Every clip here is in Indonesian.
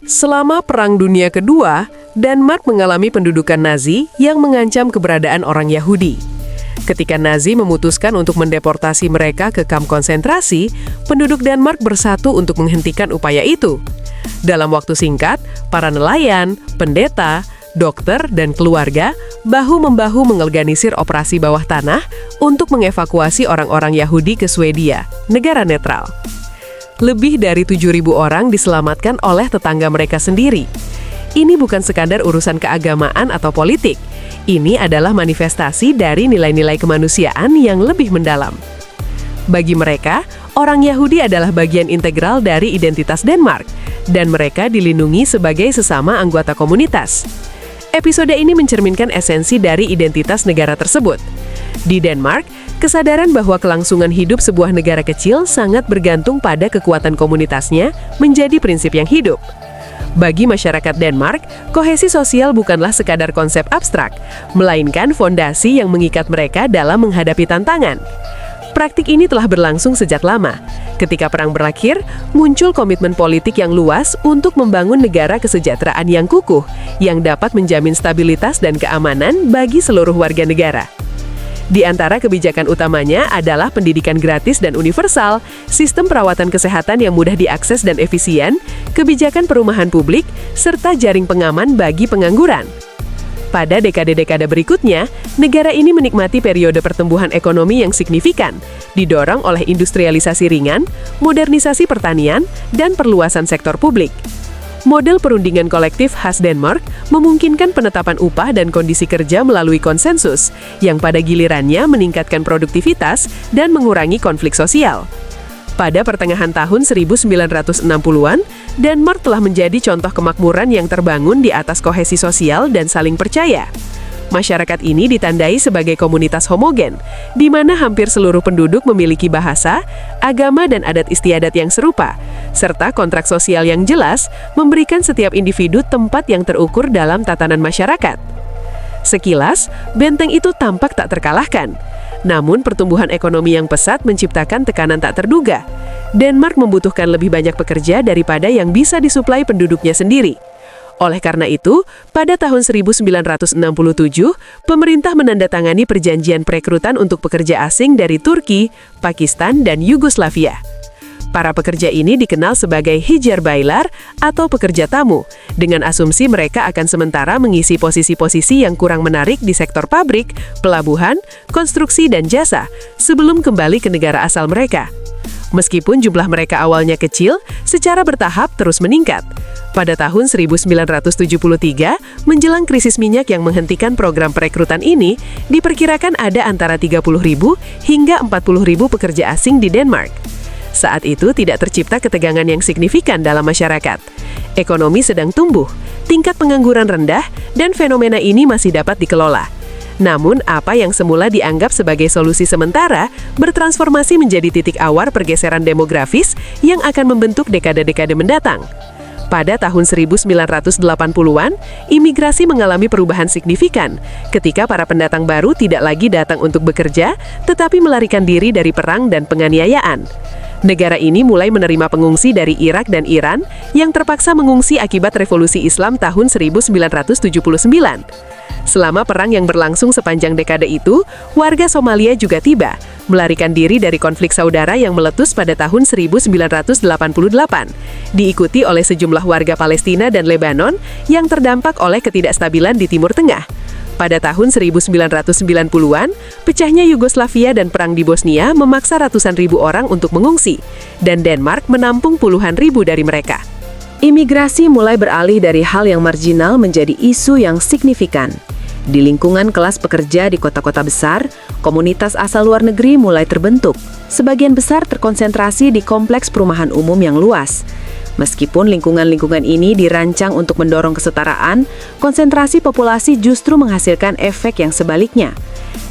Selama Perang Dunia Kedua, Denmark mengalami pendudukan Nazi yang mengancam keberadaan orang Yahudi. Ketika Nazi memutuskan untuk mendeportasi mereka ke kamp konsentrasi, penduduk Denmark bersatu untuk menghentikan upaya itu. Dalam waktu singkat, para nelayan, pendeta, dokter, dan keluarga bahu-membahu mengorganisir operasi bawah tanah untuk mengevakuasi orang-orang Yahudi ke Swedia, negara netral. Lebih dari 7.000 orang diselamatkan oleh tetangga mereka sendiri. Ini bukan sekadar urusan keagamaan atau politik. Ini adalah manifestasi dari nilai-nilai kemanusiaan yang lebih mendalam. Bagi mereka, orang Yahudi adalah bagian integral dari identitas Denmark, dan mereka dilindungi sebagai sesama anggota komunitas. Episode ini mencerminkan esensi dari identitas negara tersebut. Di Denmark, kesadaran bahwa kelangsungan hidup sebuah negara kecil sangat bergantung pada kekuatan komunitasnya menjadi prinsip yang hidup. Bagi masyarakat Denmark, kohesi sosial bukanlah sekadar konsep abstrak, melainkan fondasi yang mengikat mereka dalam menghadapi tantangan. Praktik ini telah berlangsung sejak lama. Ketika perang berakhir, muncul komitmen politik yang luas untuk membangun negara kesejahteraan yang kukuh, yang dapat menjamin stabilitas dan keamanan bagi seluruh warga negara. Di antara kebijakan utamanya adalah pendidikan gratis dan universal, sistem perawatan kesehatan yang mudah diakses dan efisien, kebijakan perumahan publik, serta jaring pengaman bagi pengangguran. Pada dekade-dekade berikutnya, negara ini menikmati periode pertumbuhan ekonomi yang signifikan, didorong oleh industrialisasi ringan, modernisasi pertanian, dan perluasan sektor publik. Model perundingan kolektif khas Denmark memungkinkan penetapan upah dan kondisi kerja melalui konsensus, yang pada gilirannya meningkatkan produktivitas dan mengurangi konflik sosial. Pada pertengahan tahun 1960-an, Denmark telah menjadi contoh kemakmuran yang terbangun di atas kohesi sosial dan saling percaya. Masyarakat ini ditandai sebagai komunitas homogen, di mana hampir seluruh penduduk memiliki bahasa, agama, dan adat istiadat yang serupa, serta kontrak sosial yang jelas memberikan setiap individu tempat yang terukur dalam tatanan masyarakat. Sekilas, benteng itu tampak tak terkalahkan. Namun pertumbuhan ekonomi yang pesat menciptakan tekanan tak terduga. Denmark membutuhkan lebih banyak pekerja daripada yang bisa disuplai penduduknya sendiri. Oleh karena itu, pada tahun 1967, pemerintah menandatangani perjanjian perekrutan untuk pekerja asing dari Turki, Pakistan, dan Yugoslavia. Para pekerja ini dikenal sebagai hijarbaylar atau pekerja tamu, dengan asumsi mereka akan sementara mengisi posisi-posisi yang kurang menarik di sektor pabrik, pelabuhan, konstruksi, dan jasa, sebelum kembali ke negara asal mereka. Meskipun jumlah mereka awalnya kecil, secara bertahap terus meningkat. Pada tahun 1973, menjelang krisis minyak yang menghentikan program perekrutan ini, diperkirakan ada antara 30.000 hingga 40.000 pekerja asing di Denmark. Saat itu tidak tercipta ketegangan yang signifikan dalam masyarakat. Ekonomi sedang tumbuh, tingkat pengangguran rendah, dan fenomena ini masih dapat dikelola. Namun, apa yang semula dianggap sebagai solusi sementara bertransformasi menjadi titik awal pergeseran demografis yang akan membentuk dekade-dekade mendatang. Pada tahun 1980-an, imigrasi mengalami perubahan signifikan ketika para pendatang baru tidak lagi datang untuk bekerja, tetapi melarikan diri dari perang dan penganiayaan. Negara ini mulai menerima pengungsi dari Irak dan Iran yang terpaksa mengungsi akibat revolusi Islam tahun 1979. Selama perang yang berlangsung sepanjang dekade itu, warga Somalia juga tiba, melarikan diri dari konflik saudara yang meletus pada tahun 1988, diikuti oleh sejumlah warga Palestina dan Lebanon yang terdampak oleh ketidakstabilan di Timur Tengah. Pada tahun 1990-an, pecahnya Yugoslavia dan perang di Bosnia memaksa ratusan ribu orang untuk mengungsi, dan Denmark menampung puluhan ribu dari mereka. Imigrasi mulai beralih dari hal yang marginal menjadi isu yang signifikan. Di lingkungan kelas pekerja di kota-kota besar, komunitas asal luar negeri mulai terbentuk. Sebagian besar terkonsentrasi di kompleks perumahan umum yang luas. Meskipun lingkungan-lingkungan ini dirancang untuk mendorong kesetaraan, konsentrasi populasi justru menghasilkan efek yang sebaliknya.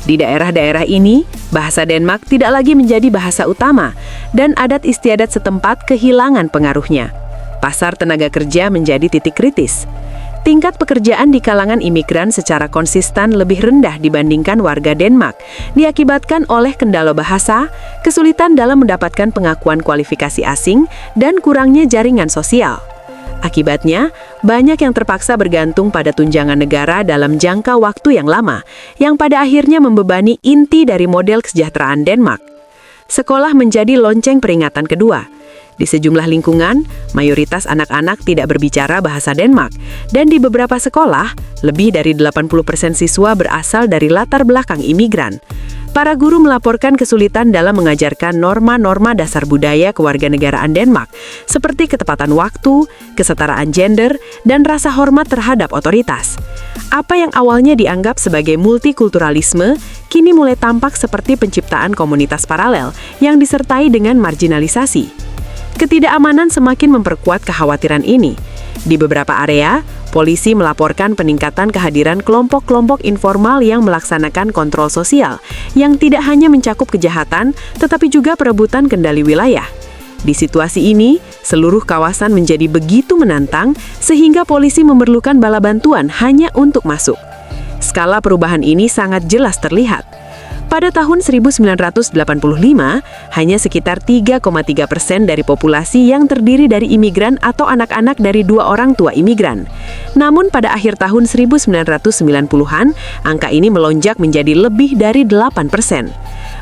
Di daerah-daerah ini, bahasa Denmark tidak lagi menjadi bahasa utama, dan adat istiadat setempat kehilangan pengaruhnya. Pasar tenaga kerja menjadi titik kritis. Tingkat pekerjaan di kalangan imigran secara konsisten lebih rendah dibandingkan warga Denmark, diakibatkan oleh kendala bahasa, kesulitan dalam mendapatkan pengakuan kualifikasi asing, dan kurangnya jaringan sosial. Akibatnya, banyak yang terpaksa bergantung pada tunjangan negara dalam jangka waktu yang lama, yang pada akhirnya membebani inti dari model kesejahteraan Denmark. Sekolah menjadi lonceng peringatan kedua. Di sejumlah lingkungan, mayoritas anak-anak tidak berbicara bahasa Denmark, dan di beberapa sekolah, lebih dari 80% siswa berasal dari latar belakang imigran. Para guru melaporkan kesulitan dalam mengajarkan norma-norma dasar budaya kewarganegaraan Denmark, seperti ketepatan waktu, kesetaraan gender, dan rasa hormat terhadap otoritas. Apa yang awalnya dianggap sebagai multikulturalisme, kini mulai tampak seperti penciptaan komunitas paralel yang disertai dengan marginalisasi. Ketidakamanan semakin memperkuat kekhawatiran ini. Di beberapa area, polisi melaporkan peningkatan kehadiran kelompok-kelompok informal yang melaksanakan kontrol sosial, yang tidak hanya mencakup kejahatan, tetapi juga perebutan kendali wilayah. Di situasi ini, seluruh kawasan menjadi begitu menantang, sehingga polisi memerlukan bala bantuan hanya untuk masuk. Skala perubahan ini sangat jelas terlihat. Pada tahun 1985, hanya sekitar 3,3% dari populasi yang terdiri dari imigran atau anak-anak dari 2 orang tua imigran. Namun pada akhir tahun 1990-an, angka ini melonjak menjadi lebih dari 8%.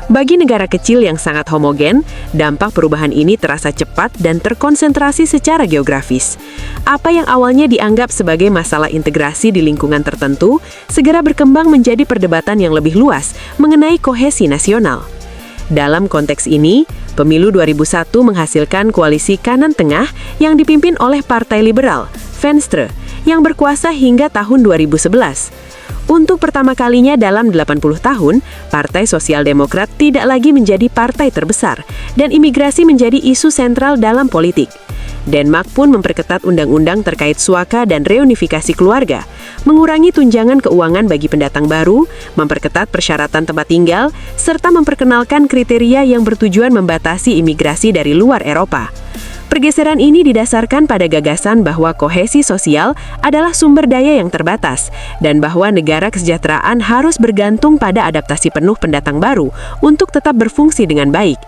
Bagi negara kecil yang sangat homogen, dampak perubahan ini terasa cepat dan terkonsentrasi secara geografis. Apa yang awalnya dianggap sebagai masalah integrasi di lingkungan tertentu, segera berkembang menjadi perdebatan yang lebih luas mengenai kohesi nasional. Dalam konteks ini, pemilu 2001 menghasilkan koalisi kanan tengah yang dipimpin oleh Partai Liberal, Venstre, yang berkuasa hingga tahun 2011. Untuk pertama kalinya dalam 80 tahun, Partai Sosial Demokrat tidak lagi menjadi partai terbesar, dan imigrasi menjadi isu sentral dalam politik. Denmark pun memperketat undang-undang terkait suaka dan reunifikasi keluarga, mengurangi tunjangan keuangan bagi pendatang baru, memperketat persyaratan tempat tinggal, serta memperkenalkan kriteria yang bertujuan membatasi imigrasi dari luar Eropa. Pergeseran ini didasarkan pada gagasan bahwa kohesi sosial adalah sumber daya yang terbatas dan bahwa negara kesejahteraan harus bergantung pada adaptasi penuh pendatang baru untuk tetap berfungsi dengan baik.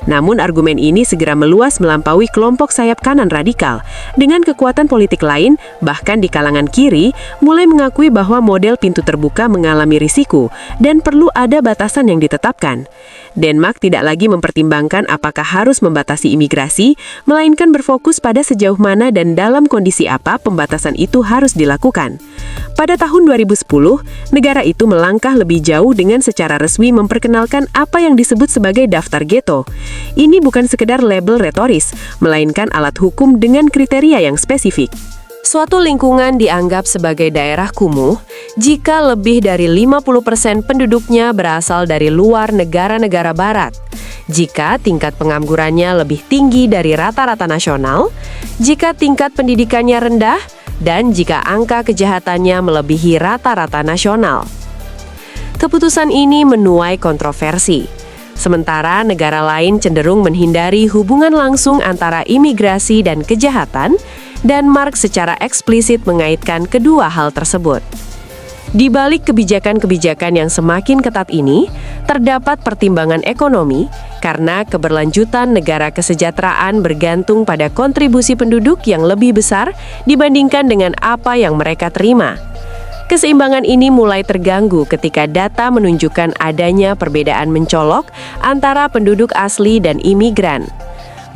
Namun argumen ini segera meluas melampaui kelompok sayap kanan radikal, dengan kekuatan politik lain, bahkan di kalangan kiri, mulai mengakui bahwa model pintu terbuka mengalami risiko dan perlu ada batasan yang ditetapkan. Denmark tidak lagi mempertimbangkan apakah harus membatasi imigrasi, melainkan berfokus pada sejauh mana dan dalam kondisi apa pembatasan itu harus dilakukan. Pada tahun 2010, negara itu melangkah lebih jauh dengan secara resmi memperkenalkan apa yang disebut sebagai daftar ghetto. Ini bukan sekedar label retoris, melainkan alat hukum dengan kriteria yang spesifik. Suatu lingkungan dianggap sebagai daerah kumuh jika lebih dari 50% penduduknya berasal dari luar negara-negara barat, jika tingkat penganggurannya lebih tinggi dari rata-rata nasional, jika tingkat pendidikannya rendah, dan jika angka kejahatannya melebihi rata-rata nasional. Keputusan ini menuai kontroversi. Sementara negara lain cenderung menghindari hubungan langsung antara imigrasi dan kejahatan, Denmark secara eksplisit mengaitkan kedua hal tersebut. Di balik kebijakan-kebijakan yang semakin ketat ini, terdapat pertimbangan ekonomi karena keberlanjutan negara kesejahteraan bergantung pada kontribusi penduduk yang lebih besar dibandingkan dengan apa yang mereka terima. Keseimbangan ini mulai terganggu ketika data menunjukkan adanya perbedaan mencolok antara penduduk asli dan imigran.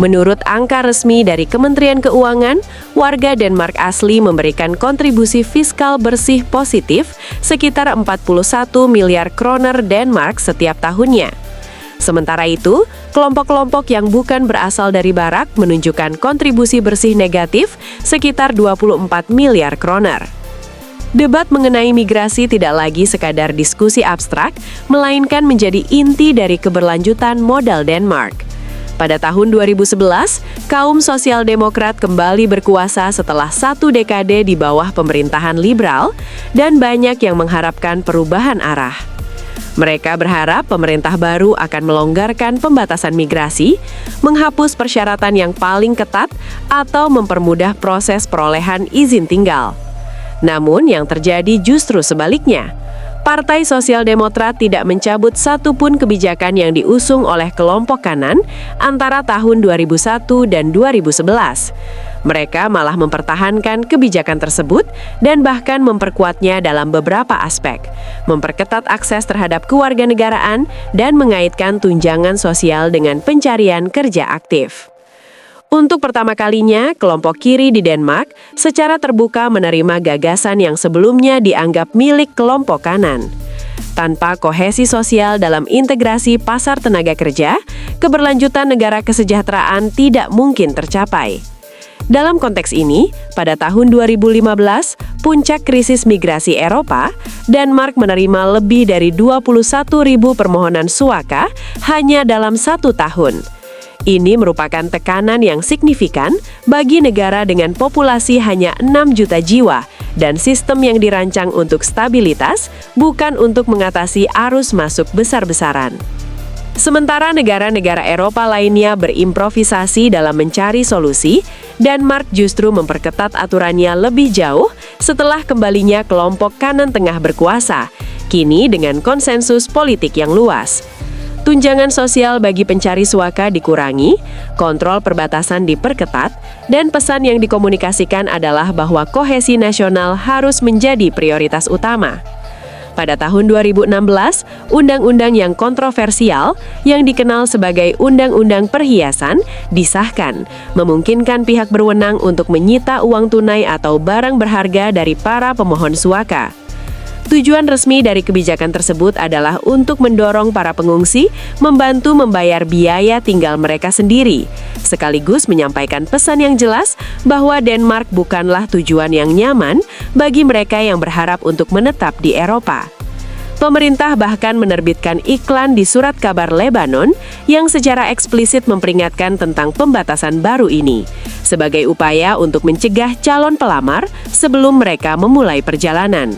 Menurut angka resmi dari Kementerian Keuangan, warga Denmark asli memberikan kontribusi fiskal bersih positif sekitar 41 miliar kroner Denmark setiap tahunnya. Sementara itu, kelompok-kelompok yang bukan berasal dari Barak menunjukkan kontribusi bersih negatif sekitar 24 miliar kroner. Debat mengenai migrasi tidak lagi sekadar diskusi abstrak, melainkan menjadi inti dari keberlanjutan modal Denmark. Pada tahun 2011, kaum sosial demokrat kembali berkuasa setelah 1 dekade di bawah pemerintahan liberal dan banyak yang mengharapkan perubahan arah. Mereka berharap pemerintah baru akan melonggarkan pembatasan migrasi, menghapus persyaratan yang paling ketat, atau mempermudah proses perolehan izin tinggal. Namun yang terjadi justru sebaliknya. Partai Sosial Demokrat tidak mencabut satupun kebijakan yang diusung oleh kelompok kanan antara tahun 2001 dan 2011. Mereka malah mempertahankan kebijakan tersebut dan bahkan memperkuatnya dalam beberapa aspek, memperketat akses terhadap kewarganegaraan dan mengaitkan tunjangan sosial dengan pencarian kerja aktif. Untuk pertama kalinya, kelompok kiri di Denmark secara terbuka menerima gagasan yang sebelumnya dianggap milik kelompok kanan. Tanpa kohesi sosial dalam integrasi pasar tenaga kerja, keberlanjutan negara kesejahteraan tidak mungkin tercapai. Dalam konteks ini, pada tahun 2015, puncak krisis migrasi Eropa, Denmark menerima lebih dari 21.000 permohonan suaka hanya dalam 1 tahun. Ini merupakan tekanan yang signifikan bagi negara dengan populasi hanya 6 juta jiwa dan sistem yang dirancang untuk stabilitas, bukan untuk mengatasi arus masuk besar-besaran. Sementara negara-negara Eropa lainnya berimprovisasi dalam mencari solusi, Denmark justru memperketat aturannya lebih jauh setelah kembalinya kelompok kanan tengah berkuasa, kini dengan konsensus politik yang luas. Tunjangan sosial bagi pencari suaka dikurangi, kontrol perbatasan diperketat, dan pesan yang dikomunikasikan adalah bahwa kohesi nasional harus menjadi prioritas utama. Pada tahun 2016, undang-undang yang kontroversial yang dikenal sebagai Undang-Undang Perhiasan disahkan, memungkinkan pihak berwenang untuk menyita uang tunai atau barang berharga dari para pemohon suaka. Tujuan resmi dari kebijakan tersebut adalah untuk mendorong para pengungsi membantu membayar biaya tinggal mereka sendiri, sekaligus menyampaikan pesan yang jelas bahwa Denmark bukanlah tujuan yang nyaman bagi mereka yang berharap untuk menetap di Eropa. Pemerintah bahkan menerbitkan iklan di surat kabar Lebanon yang secara eksplisit memperingatkan tentang pembatasan baru ini, sebagai upaya untuk mencegah calon pelamar sebelum mereka memulai perjalanan.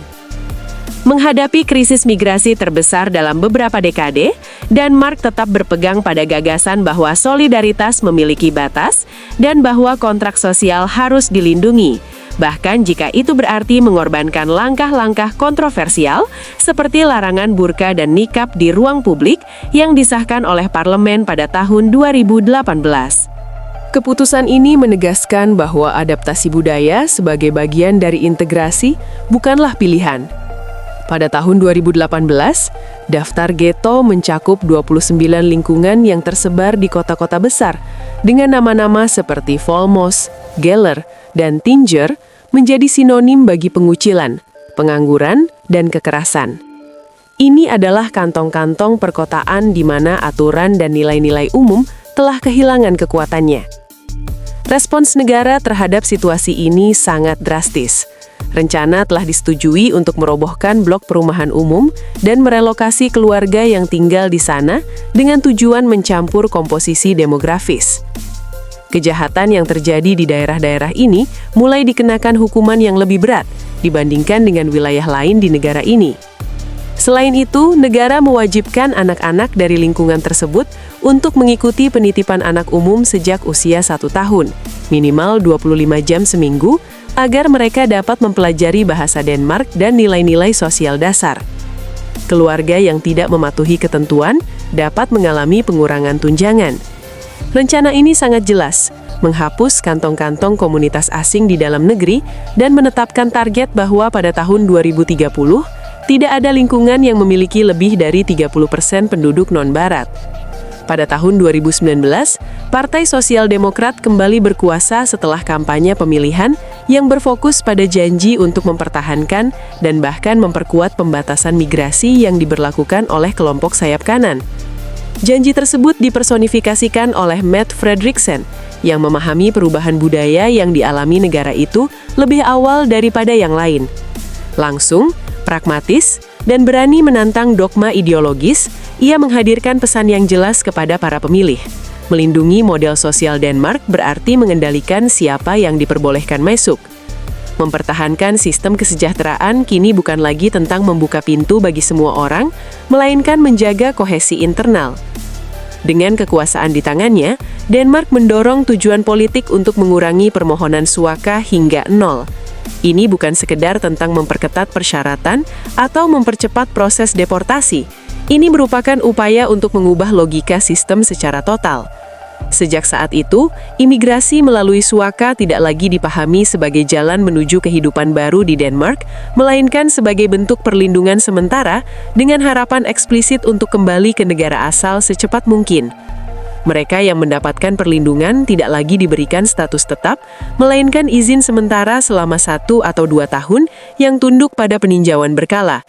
Menghadapi krisis migrasi terbesar dalam beberapa dekade, Denmark tetap berpegang pada gagasan bahwa solidaritas memiliki batas dan bahwa kontrak sosial harus dilindungi, bahkan jika itu berarti mengorbankan langkah-langkah kontroversial seperti larangan burka dan nikab di ruang publik yang disahkan oleh parlemen pada tahun 2018. Keputusan ini menegaskan bahwa adaptasi budaya sebagai bagian dari integrasi bukanlah pilihan. Pada tahun 2018, daftar ghetto mencakup 29 lingkungan yang tersebar di kota-kota besar, dengan nama-nama seperti Volmos, Geller, dan Tinger menjadi sinonim bagi pengucilan, pengangguran, dan kekerasan. Ini adalah kantong-kantong perkotaan di mana aturan dan nilai-nilai umum telah kehilangan kekuatannya. Respons negara terhadap situasi ini sangat drastis. Rencana telah disetujui untuk merobohkan blok perumahan umum dan merelokasi keluarga yang tinggal di sana dengan tujuan mencampur komposisi demografis. Kejahatan yang terjadi di daerah-daerah ini mulai dikenakan hukuman yang lebih berat dibandingkan dengan wilayah lain di negara ini. Selain itu, negara mewajibkan anak-anak dari lingkungan tersebut untuk mengikuti penitipan anak umum sejak usia 1 tahun, minimal 25 jam seminggu, agar mereka dapat mempelajari bahasa Denmark dan nilai-nilai sosial dasar. Keluarga yang tidak mematuhi ketentuan dapat mengalami pengurangan tunjangan. Rencana ini sangat jelas, menghapus kantong-kantong komunitas asing di dalam negeri dan menetapkan target bahwa pada tahun 2030, tidak ada lingkungan yang memiliki lebih dari 30% penduduk non-Barat. Pada tahun 2019, Partai Sosial Demokrat kembali berkuasa setelah kampanye pemilihan yang berfokus pada janji untuk mempertahankan dan bahkan memperkuat pembatasan migrasi yang diberlakukan oleh kelompok sayap kanan. Janji tersebut dipersonifikasikan oleh Mette Frederiksen yang memahami perubahan budaya yang dialami negara itu lebih awal daripada yang lain. Langsung, pragmatis, dan berani menantang dogma ideologis, ia menghadirkan pesan yang jelas kepada para pemilih. Melindungi model sosial Denmark berarti mengendalikan siapa yang diperbolehkan masuk. Mempertahankan sistem kesejahteraan kini bukan lagi tentang membuka pintu bagi semua orang, melainkan menjaga kohesi internal. Dengan kekuasaan di tangannya, Denmark mendorong tujuan politik untuk mengurangi permohonan suaka hingga 0. Ini bukan sekedar tentang memperketat persyaratan atau mempercepat proses deportasi. Ini merupakan upaya untuk mengubah logika sistem secara total. Sejak saat itu, imigrasi melalui suaka tidak lagi dipahami sebagai jalan menuju kehidupan baru di Denmark, melainkan sebagai bentuk perlindungan sementara dengan harapan eksplisit untuk kembali ke negara asal secepat mungkin. Mereka yang mendapatkan perlindungan tidak lagi diberikan status tetap, melainkan izin sementara selama 1 atau 2 tahun yang tunduk pada peninjauan berkala.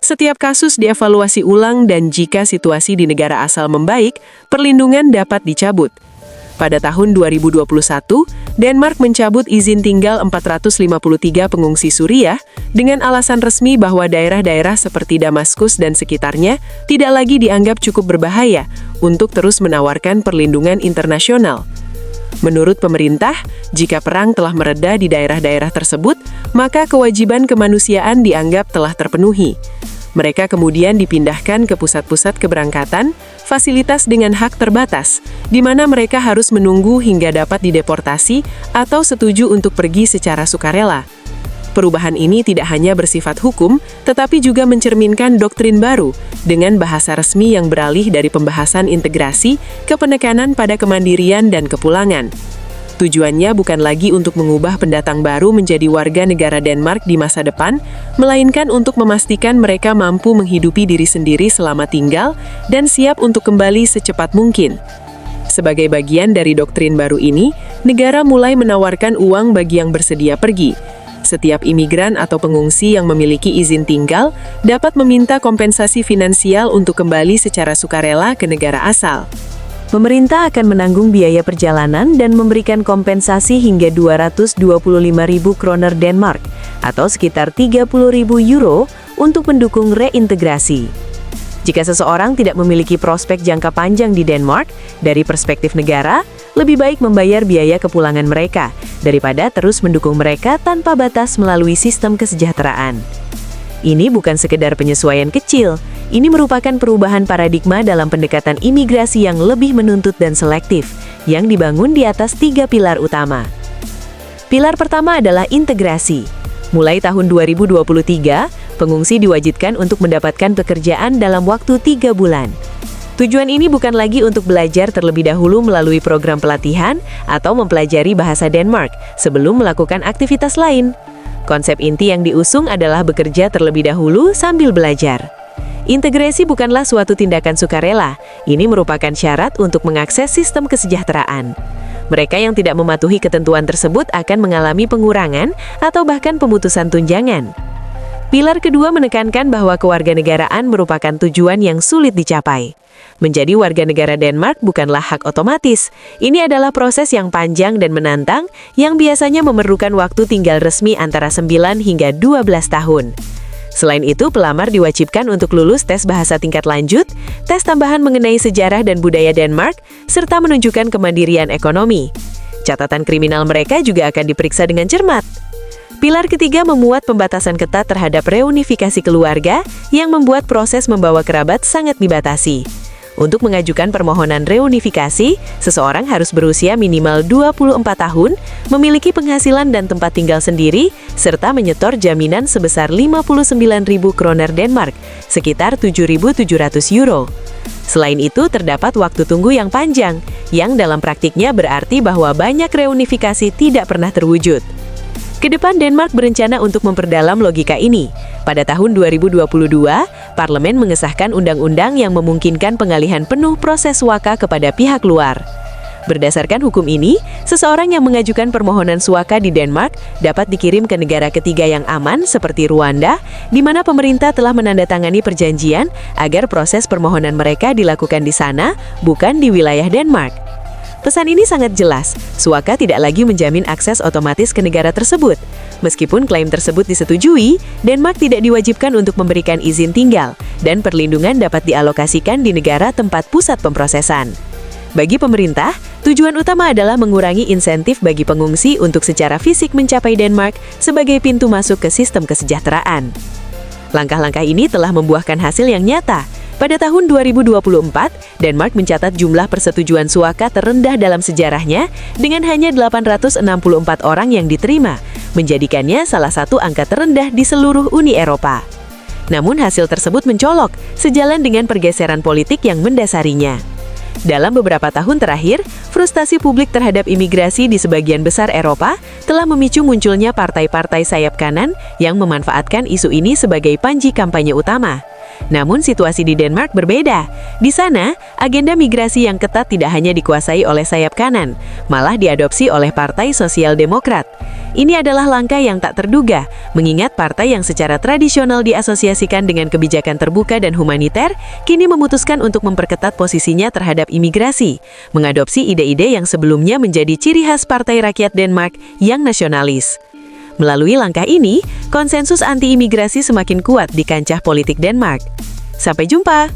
Setiap kasus dievaluasi ulang dan jika situasi di negara asal membaik, perlindungan dapat dicabut. Pada tahun 2021, Denmark mencabut izin tinggal 453 pengungsi Suriah dengan alasan resmi bahwa daerah-daerah seperti Damaskus dan sekitarnya tidak lagi dianggap cukup berbahaya untuk terus menawarkan perlindungan internasional. Menurut pemerintah, jika perang telah mereda di daerah-daerah tersebut, maka kewajiban kemanusiaan dianggap telah terpenuhi. Mereka kemudian dipindahkan ke pusat-pusat keberangkatan, fasilitas dengan hak terbatas, di mana mereka harus menunggu hingga dapat dideportasi atau setuju untuk pergi secara sukarela. Perubahan ini tidak hanya bersifat hukum, tetapi juga mencerminkan doktrin baru, dengan bahasa resmi yang beralih dari pembahasan integrasi ke penekanan pada kemandirian dan kepulangan. Tujuannya bukan lagi untuk mengubah pendatang baru menjadi warga negara Denmark di masa depan, melainkan untuk memastikan mereka mampu menghidupi diri sendiri selama tinggal dan siap untuk kembali secepat mungkin. Sebagai bagian dari doktrin baru ini, negara mulai menawarkan uang bagi yang bersedia pergi. Setiap imigran atau pengungsi yang memiliki izin tinggal dapat meminta kompensasi finansial untuk kembali secara sukarela ke negara asal. Pemerintah akan menanggung biaya perjalanan dan memberikan kompensasi hingga 225.000 kroner Denmark atau sekitar 30.000 euro untuk mendukung reintegrasi. Jika seseorang tidak memiliki prospek jangka panjang di Denmark, dari perspektif negara, lebih baik membayar biaya kepulangan mereka daripada terus mendukung mereka tanpa batas melalui sistem kesejahteraan. Ini bukan sekedar penyesuaian kecil, ini merupakan perubahan paradigma dalam pendekatan imigrasi yang lebih menuntut dan selektif, yang dibangun di atas 3 pilar utama. Pilar pertama adalah integrasi. Mulai tahun 2023, pengungsi diwajibkan untuk mendapatkan pekerjaan dalam waktu 3 bulan. Tujuan ini bukan lagi untuk belajar terlebih dahulu melalui program pelatihan atau mempelajari bahasa Denmark sebelum melakukan aktivitas lain. Konsep inti yang diusung adalah bekerja terlebih dahulu sambil belajar. Integrasi bukanlah suatu tindakan sukarela, ini merupakan syarat untuk mengakses sistem kesejahteraan. Mereka yang tidak mematuhi ketentuan tersebut akan mengalami pengurangan atau bahkan pemutusan tunjangan. Pilar kedua menekankan bahwa kewarganegaraan merupakan tujuan yang sulit dicapai. Menjadi warga negara Denmark bukanlah hak otomatis. Ini adalah proses yang panjang dan menantang yang biasanya memerlukan waktu tinggal resmi antara 9 hingga 12 tahun. Selain itu, pelamar diwajibkan untuk lulus tes bahasa tingkat lanjut, tes tambahan mengenai sejarah dan budaya Denmark, serta menunjukkan kemandirian ekonomi. Catatan kriminal mereka juga akan diperiksa dengan cermat. Pilar ketiga memuat pembatasan ketat terhadap reunifikasi keluarga yang membuat proses membawa kerabat sangat dibatasi. Untuk mengajukan permohonan reunifikasi, seseorang harus berusia minimal 24 tahun, memiliki penghasilan dan tempat tinggal sendiri, serta menyetor jaminan sebesar 59.000 kroner Denmark, sekitar 7.700 euro. Selain itu, terdapat waktu tunggu yang panjang, yang dalam praktiknya berarti bahwa banyak reunifikasi tidak pernah terwujud. Kedepan Denmark berencana untuk memperdalam logika ini. Pada tahun 2022, Parlemen mengesahkan undang-undang yang memungkinkan pengalihan penuh proses suaka kepada pihak luar. Berdasarkan hukum ini, seseorang yang mengajukan permohonan suaka di Denmark dapat dikirim ke negara ketiga yang aman seperti Rwanda, di mana pemerintah telah menandatangani perjanjian agar proses permohonan mereka dilakukan di sana, bukan di wilayah Denmark. Pesan ini sangat jelas, suaka tidak lagi menjamin akses otomatis ke negara tersebut. Meskipun klaim tersebut disetujui, Denmark tidak diwajibkan untuk memberikan izin tinggal, dan perlindungan dapat dialokasikan di negara tempat pusat pemrosesan. Bagi pemerintah, tujuan utama adalah mengurangi insentif bagi pengungsi untuk secara fisik mencapai Denmark sebagai pintu masuk ke sistem kesejahteraan. Langkah-langkah ini telah membuahkan hasil yang nyata. Pada tahun 2024, Denmark mencatat jumlah persetujuan suaka terendah dalam sejarahnya dengan hanya 864 orang yang diterima, menjadikannya salah satu angka terendah di seluruh Uni Eropa. Namun hasil tersebut mencolok, sejalan dengan pergeseran politik yang mendasarinya. Dalam beberapa tahun terakhir, frustasi publik terhadap imigrasi di sebagian besar Eropa telah memicu munculnya partai-partai sayap kanan yang memanfaatkan isu ini sebagai panji kampanye utama. Namun situasi di Denmark berbeda. Di sana, agenda migrasi yang ketat tidak hanya dikuasai oleh sayap kanan, malah diadopsi oleh Partai Sosial Demokrat. Ini adalah langkah yang tak terduga, mengingat partai yang secara tradisional diasosiasikan dengan kebijakan terbuka dan humaniter, kini memutuskan untuk memperketat posisinya terhadap imigrasi, mengadopsi ide-ide yang sebelumnya menjadi ciri khas Partai Rakyat Denmark yang nasionalis. Melalui langkah ini, konsensus anti-imigrasi semakin kuat di kancah politik Denmark. Sampai jumpa!